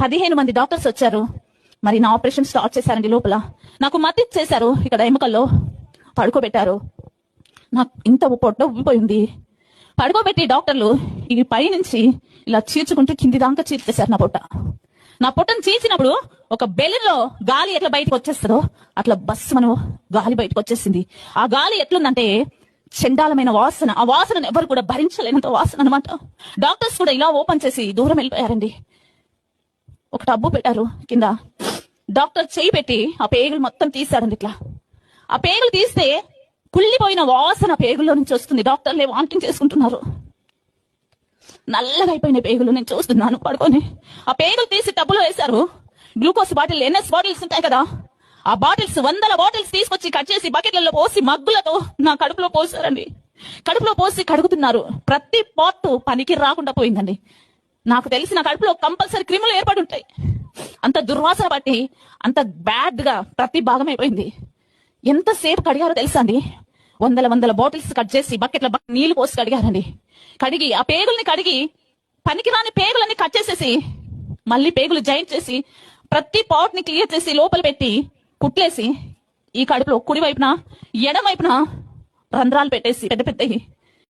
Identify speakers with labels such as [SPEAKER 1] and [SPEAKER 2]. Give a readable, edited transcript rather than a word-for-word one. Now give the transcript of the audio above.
[SPEAKER 1] 15 మంది డాక్టర్స్ వచ్చారు. మరి నా ఆపరేషన్ స్టార్ట్ చేశారండి. లోపల నాకు మతి చేశారు, ఇక్కడ ఎముకల్లో పడుకోబెట్టారు. నాకు ఇంత పొట్ట ఉబ్బిపోయింది. పడుకోబెట్టి డాక్టర్లు ఈ పై నుంచి ఇలా చీల్చుకుంటూ కింది దాకా చీల్చేశారు నా పొట్టను చీల్చినప్పుడు ఒక బెలూన్లో గాలి ఎట్లా బయటకు వచ్చేస్తుందో అట్లా బస్సు మనం గాలి బయటకు వచ్చేసింది. ఆ గాలి ఎట్లుందంటే చండాలమైన వాసన. ఆ వాసనను ఎవరు కూడా భరించలేనంత వాసన అనమాట. డాక్టర్స్ కూడా ఇలా ఓపెన్ చేసి దూరం వెళ్ళిపోయారండి. ఒక టబ్బు పెట్టారు కింద. డాక్టర్ చేయి పెట్టి ఆ పేగులు మొత్తం తీశారండి. ఇట్లా ఆ పేగులు తీస్తే కుళ్ళిపోయిన వాసన పేగుల్లో నుంచి వస్తుంది. డాక్టర్లే వామిటింగ్ చేసుకుంటున్నారు. నల్లగా అయిపోయిన పేగులు నేను చూస్తున్నాను పడుకొని. ఆ పేగులు తీసి టబ్బులో వేశారు. గ్లూకోజ్ బాటిల్, NS బాటిల్స్ ఉంటాయి కదా, ఆ బాటిల్స్ 100 బాటిల్స్ తీసుకొచ్చి కట్ చేసి బకెట్లలో పోసి మగ్గులతో నా కడుపులో పోసారండి. కడుపులో పోసి కడుగుతున్నారు. ప్రతి పార్ట్ పనికి రాకుండా పోయిందండి. నాకు తెలిసి నా కడుపులో కంపల్సరీ క్రిములు ఏర్పడి ఉంటాయి. అంత దుర్వాసన బట్టి అంత బ్యాడ్ గా ప్రతి భాగం అయిపోయింది. ఎంతసేపు కడిగారో తెలుసా అండి? 100 బాటిల్స్ కట్ చేసి బకెట్ల నీళ్లు పోసి కడిగారండి. కడిగి ఆ పేగుల్ని కడిగి పనికిరాని పేగులన్నీ కట్ చేసేసి మళ్ళీ పేగులు జాయింట్ చేసి ప్రతి పార్ట్ ని క్లియర్ చేసి లోపల పెట్టి కుట్లేసి ఈ కడుపులో కుడి వైపున ఎడమ వైపున రంధ్రాలు పెట్టేసి పెద్ద